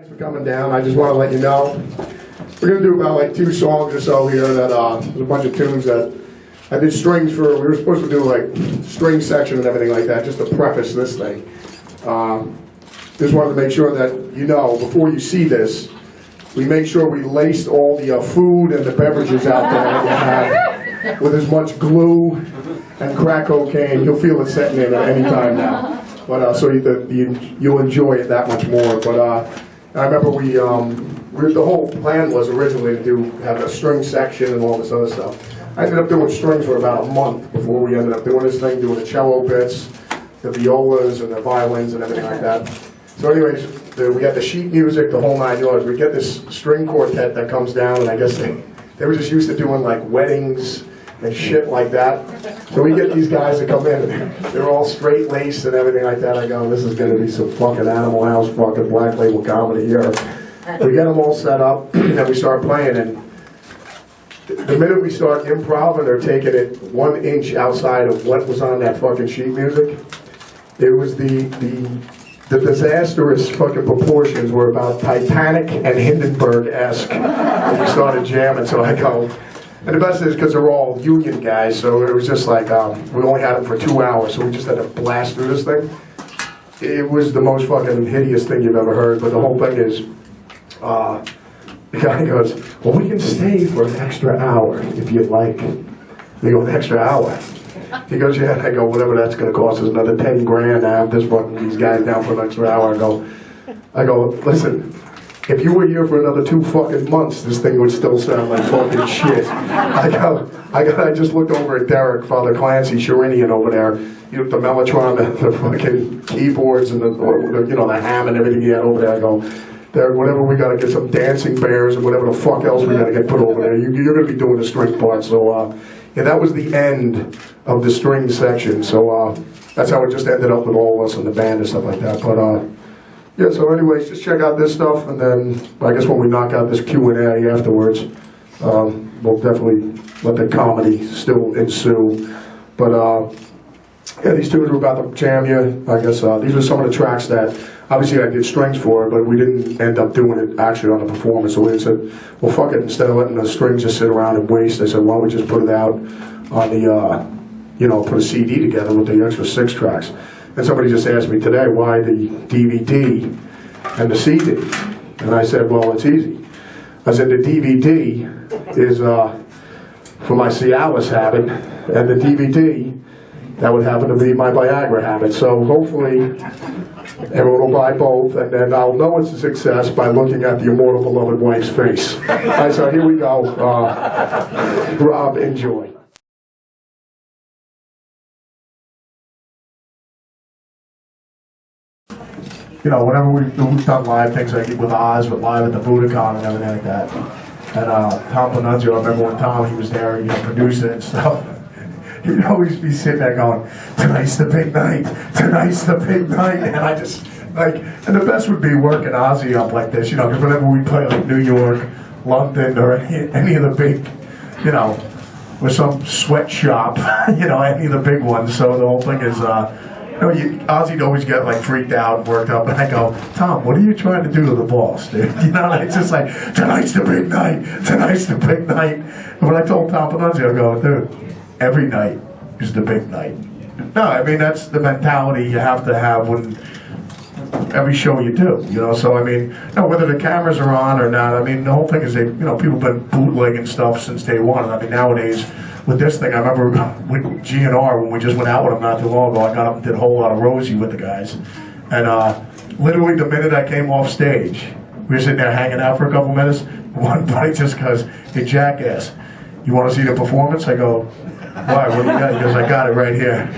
Thanks for coming down. I just want to let you know we're going to do about like 2 songs or so here that there's a bunch of tunes that I did strings for. We were supposed to do like string section and everything like that just to preface this thing. Just wanted to make sure that you know before you see this, we make sure we laced all the food and the beverages out there that you have with as much glue and crack cocaine. You'll feel it setting in at any time now. But so you'll enjoy it that much more. But I remember the whole plan was originally to have a string section and all this other stuff. I ended up doing strings for about a month before we ended up doing this thing, doing the cello bits, the violas and the violins and everything like that. So anyways, we got the sheet music, the whole 9 yards. We get this string quartet that comes down, and I guess they were just used to doing like weddings and shit like that. So we get these guys to come in, and they're all straight-laced and everything like that. I go, this is going to be some fucking Animal House fucking Black Label comedy here. We get them all set up, and we start playing, and the minute we start improv, they're taking it 1 inch outside of what was on that fucking sheet music. It was the disastrous fucking proportions were about Titanic and Hindenburg-esque when we started jamming. So I go, and the best is because they're all union guys, so it was just like, we only had them for 2 hours, so we just had to blast through this thing. It was the most fucking hideous thing you've ever heard, but the whole thing is, the guy goes, well, we can stay for an extra hour if you'd like. We go, an extra hour? He goes, yeah. And I go, whatever that's going to cost us, another 10 grand to have these guys down for an extra hour. I go, listen, if you were here for another 2 fucking months, this thing would still sound like fucking shit. I just looked over at Derek, Father Clancy, Sharinian over there. You know, the Mellotron, the fucking keyboards and the ham and everything he had over there. I go, Derek, whatever we got to get some dancing bears and whatever the fuck else we got to get put over there. You're going to be doing the string part. So, yeah, that was the end of the string section. So that's how it just ended up with all of us in the band and stuff like that. But yeah, so anyways, just check out this stuff, and then I guess when we knock out this Q&A afterwards, we'll definitely let the comedy still ensue. But yeah, these tunes were about to jam you. I guess these were some of the tracks that obviously I did strings for, but we didn't end up doing it actually on the performance. So we said, well, fuck it. Instead of letting the strings just sit around and waste, I said, why don't we just put it out on the, put a CD together with the extra 6 tracks. And somebody just asked me today, why the DVD and the CD? And I said, well, it's easy. I said, the DVD is for my Cialis habit, and the DVD, that would happen to be my Viagra habit. So hopefully, everyone will buy both, and then I'll know it's a success by looking at the immortal beloved wife's face. All right, so here we go. Rob, enjoy. You know, whenever we've done live things like with Oz, with Live at the Budokan and everything like that. And Tom Panunzio, I remember when Tom, he was there, producing it and stuff. He'd always be sitting there going, tonight's the big night, tonight's the big night. And I just, and the best would be working Ozzy up like this, because whenever we play like New York, London, or any of the big, or some sweatshop, any of the big ones. So the whole thing is, Ozzy'd always get like freaked out and worked up, and I go, Tom, what are you trying to do to the boss, dude? It's just like, tonight's the big night, tonight's the big night. And when I told Tom Panunzio, I go, dude, every night is the big night. No, I mean, that's the mentality you have to have when every show you do, So, I mean, whether the cameras are on or not, I mean, the whole thing is people have been bootlegging stuff since day one. And I mean, nowadays, with this thing, I remember with GNR, when we just went out with them not too long ago, I got up and did a whole lot of Rosie with the guys. And literally the minute I came off stage, we were sitting there hanging out for a couple minutes. One buddy just goes, hey, jackass, you want to see the performance? I go, why, what do you got? He goes, I got it right here.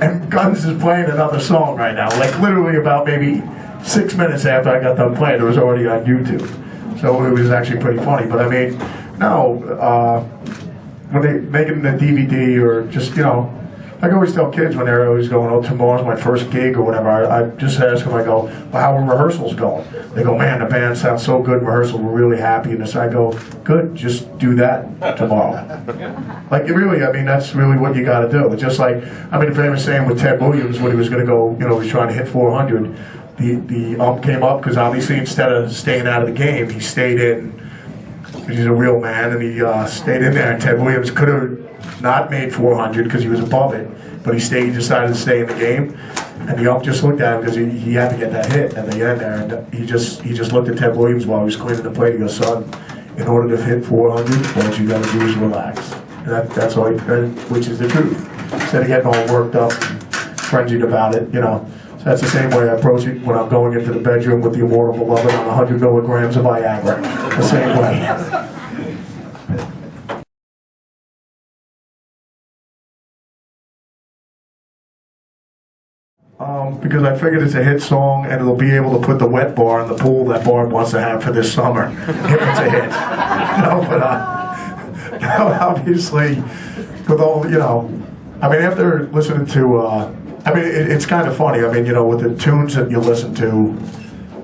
And Guns is playing another song right now. Like literally about maybe 6 minutes after I got done playing, it was already on YouTube. So it was actually pretty funny. But I mean, no, when they making the DVD or just, I always tell kids when they're always going, oh, tomorrow's my first gig or whatever, I just ask them, I go, well, how are rehearsals going? They go, man, the band sounds so good in rehearsal, we're really happy. And so I go, good, just do that tomorrow. Like, really, I mean, that's really what you got to do. It's just like, I mean, the famous saying with Ted Williams when he was going to go, he was trying to hit 400, the ump came up, because obviously instead of staying out of the game, he stayed in. He's a real man, and he stayed in there. And Ted Williams could have not made 400 because he was above it, but he decided to stay in the game. And the ump just looked at him because he had to get that hit at the end there, and he just looked at Ted Williams while he was cleaning the plate. He goes, "Son, in order to hit 400, what you got to do is relax." And that's all, which is the truth. Instead of getting all worked up, frenzied about it, So that's the same way I approach it when I'm going into the bedroom with the immortal beloved on 100 milligrams of Viagra. The same way. Because I figured it's a hit song and it'll be able to put the wet bar in the pool that Barb wants to have for this summer, if it's a hit. Obviously, with all, after listening to, it's kind of funny, with the tunes that you listen to,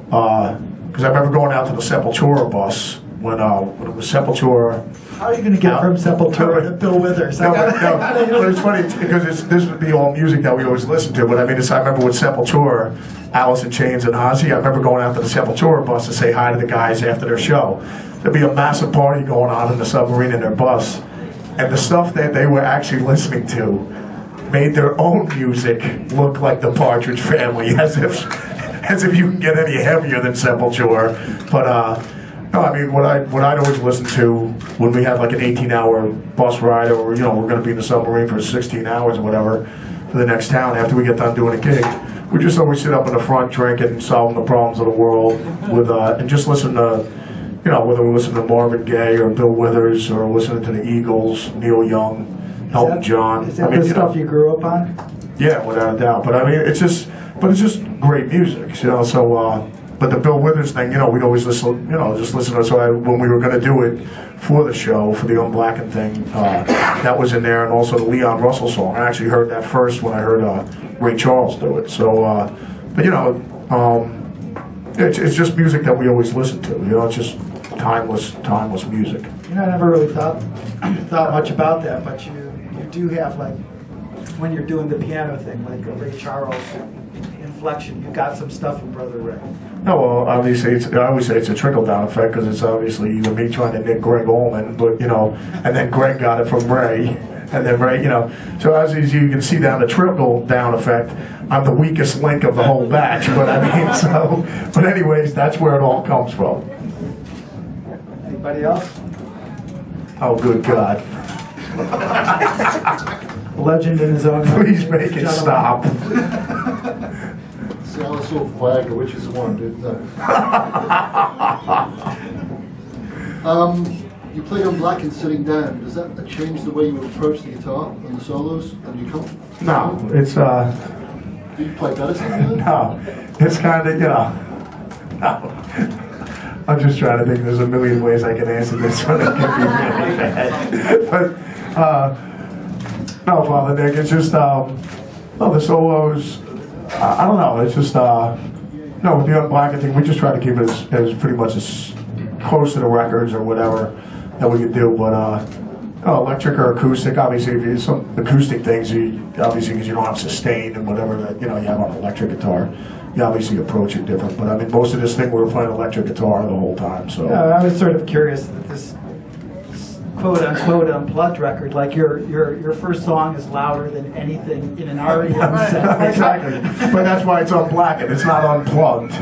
because I remember going out to the Sepultura bus when it was Sepultura. How are you going to get from Sepultura to Bill Withers? But it's funny because this would be all music that we always listen to. But I remember with Sepultura, Alice in Chains and Ozzy, I remember going out to the Sepultura bus to say hi to the guys after their show. There'd be a massive party going on in the submarine in their bus, and the stuff that they were actually listening to made their own music look like the Partridge Family, as if you can get any heavier than Sepultura. But no, what I'd always listen to when we had like an 18-hour bus ride, or we're going to be in the submarine for 16 hours or whatever for the next town after we get done doing a gig, we just always sit up in the front drinking, solving the problems of the world with and just listen to, whether we're listening to Marvin Gaye or Bill Withers or listening to the Eagles, Neil Young, Elton John. Is that the stuff you grew up on? Yeah, without a doubt. But it's just great music, So. But the Bill Withers thing, we'd always listen, just listen to it. So when we were going to do it for the show, for the Unblackened thing, that was in there, and also the Leon Russell song. I actually heard that first when I heard Ray Charles do it. So, it's just music that we always listen to. It's just timeless music. I never really thought much about that, but you do have, like, when you're doing the piano thing, like a Ray Charles inflection, you got some stuff from Brother Ray. No, well, obviously, I always say it's a trickle-down effect, because it's obviously either me trying to nick Greg Allman, but, and then Greg got it from Ray, and then Ray, So as you can see down the trickle-down effect, I'm the weakest link of the whole batch, but anyways, that's where it all comes from. Anybody else? Oh, good God. Legend in his own. Please make it stop. See, I was so Viagra, which is the one, dude. No. You played Unblackened sitting down. Does that change the way you approach the guitar and the solos? And you come? No, it's Do you play better sitting down? No, it's kind of No. I'm just trying to think. There's a million ways I can answer this one. It could be really bad. But no, Father Nick. It's just the solos. I don't know. It's just with the Unblackened thing, we just try to keep it as pretty much as close to the records or whatever that we could do. But electric or acoustic, obviously, if you some acoustic things, obviously because you don't have sustain and whatever that you have on an electric guitar, you obviously approach it different. But most of this thing we were playing electric guitar the whole time. So I was sort of curious that this quote unquote unplugged record, like your first song is louder than anything in an REM set. Exactly. But that's why it's Unblackened. It's not unplugged.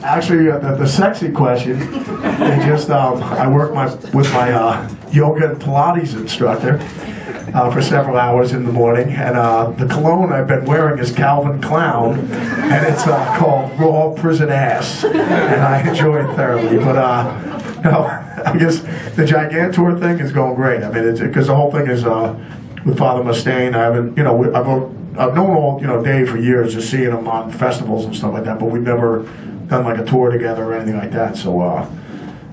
Actually, the sexy question is just I work with my yoga and Pilates instructor for several hours in the morning, and the cologne I've been wearing is Calvin Clown, and it's called Raw Prison Ass, and I enjoy it thoroughly. But I guess the Gigantour thing is going great. Because the whole thing is with Father Mustaine. I've known Dave for years, just seeing him on festivals and stuff like that, but we've never done like a tour together or anything like that. So,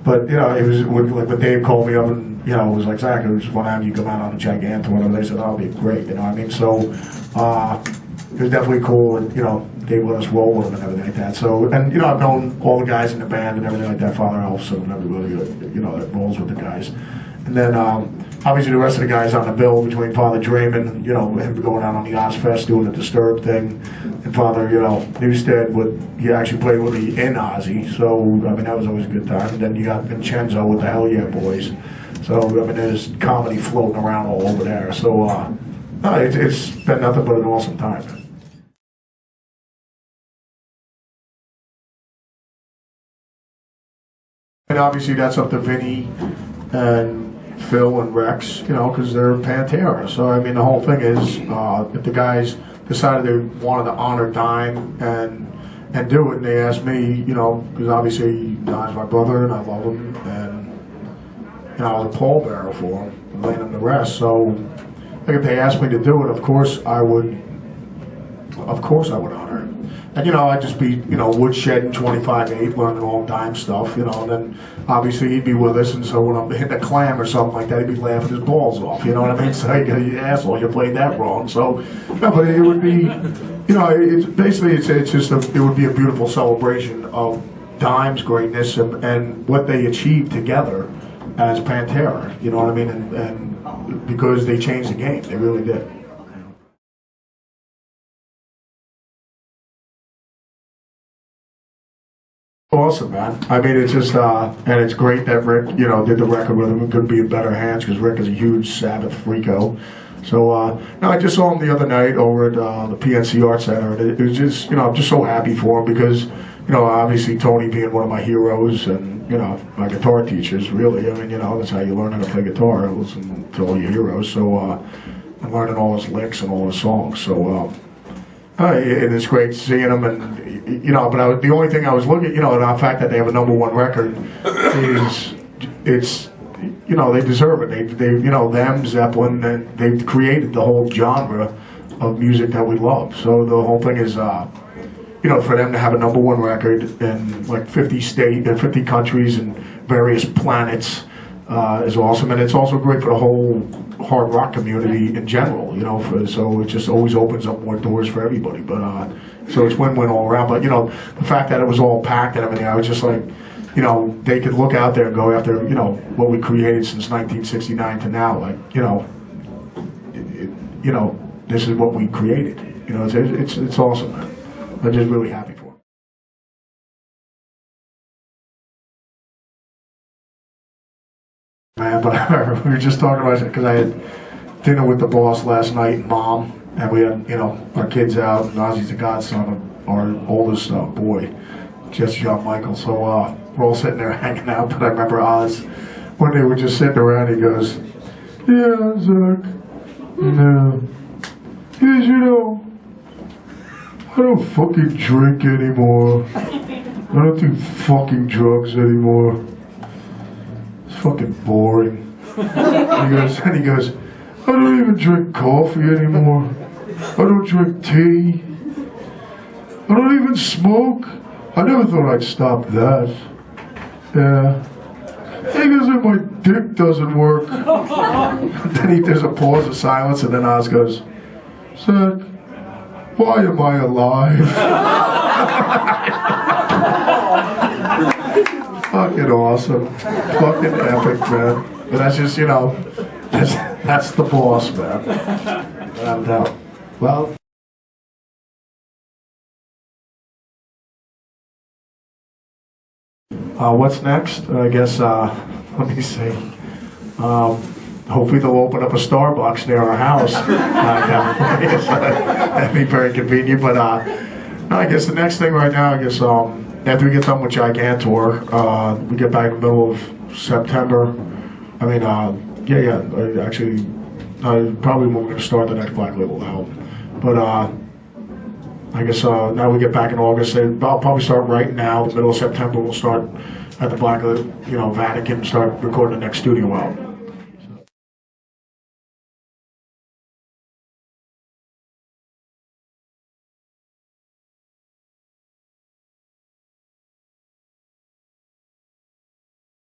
but it was when Dave called me up and it was like, Zakk, I just want to have you come out on a Gigantour, and they said that'll be great. So it was definitely cool, and Dave let us roll with him and everything like that. So, and I've known all the guys in the band and everything like that, Father Elfson and everybody that rolls with the guys. And then obviously the rest of the guys on the bill between Father Draymond, you know, him going out on the Ozfest doing the Disturbed thing, and Father, you know, Newstead he actually played with me in Ozzy, so I mean that was always a good time. And then you got Vincenzo with the Hell Yeah Boys, so I mean there's comedy floating around all over there. So no, it's been nothing but an awesome time. And obviously that's up to Vinny and Phil and Rex, you know, because they're Pantera. So I mean, the whole thing is, if the guys decided they wanted to honor Dime and do it, and they asked me, you know, because obviously Dime's my brother and I love him, and I was a pallbearer for him, laying him to rest. So like if they asked me to do it, of course I would honor him. And, you know, I'd just be, you know, woodshedding 25/8, learning all Dime stuff, you know, and then obviously he'd be with us, and so when I'm hitting a clam or something like that, he'd be laughing his balls off, you know what I mean? So, like, you asshole, you played that wrong. So, no, but it would be, you know, it's basically, it's just, it would be a beautiful celebration of Dime's greatness and what they achieved together as Pantera, you know what I mean? And because they changed the game, they really did. Awesome, man. I mean, it's just, and it's great that Rick, you know, did the record with him. It couldn't be in better hands because Rick is a huge Sabbath freako. So, no, I just saw him the other night over at the PNC Art Center, and it was just, you know, I'm just so happy for him because, you know, obviously Tony being one of my heroes and, you know, my guitar teachers, really. I mean, you know, that's how you learn how to play guitar, listen to all your heroes. So, I'm learning all his licks and all his songs. So, it is great seeing them, and you know. But the only thing I was looking, you know, the fact that they have a #1 record is, it's, you know, they deserve it. They you know, them, Zeppelin, and they've created the whole genre of music that we love. So the whole thing is, you know, for them to have a #1 record in like 50 countries and various planets is awesome, and it's also great for the whole hard rock community in general, you know, so it just always opens up more doors for everybody. But so it's win-win all around. But you know, the fact that it was all packed and everything, I was just like, you know, they could look out there and go after, you know, what we created since 1969 to now, like, you know, you know, this is what we created. You know, it's awesome, man. I'm just really happy for it. Man, but we were just talking about it because I had dinner with the boss last night and Mom, and we had, you know, our kids out, and Ozzy's the godson of our oldest boy, just young Michael. So we're all sitting there hanging out, but I remember Oz, one day we're just sitting around, he goes, yeah, Zakk, no, yes, you know, I don't fucking drink anymore. I don't do fucking drugs anymore. It's fucking boring. He goes, I don't even drink coffee anymore. I don't drink tea. I don't even smoke. I never thought I'd stop that. Yeah. He goes, if my dick doesn't work. Then there's a pause of silence, and then Oz goes, Zakk, why am I alive? Fucking awesome. Fucking epic, man. But that's just, you know, that's the boss, man. Without a doubt. Well, what's next? I guess, let me see. Hopefully they'll open up a Starbucks near our house. That'd be very convenient. But I guess the next thing right now, I guess, after we get done with Gigantour, we get back in the middle of September. I mean, actually, probably when we're going to start the next Black Label album. But I guess now we get back in August. I'll probably start right now. The middle of September, we'll start at the Black, you know, Vatican, start recording the next studio album.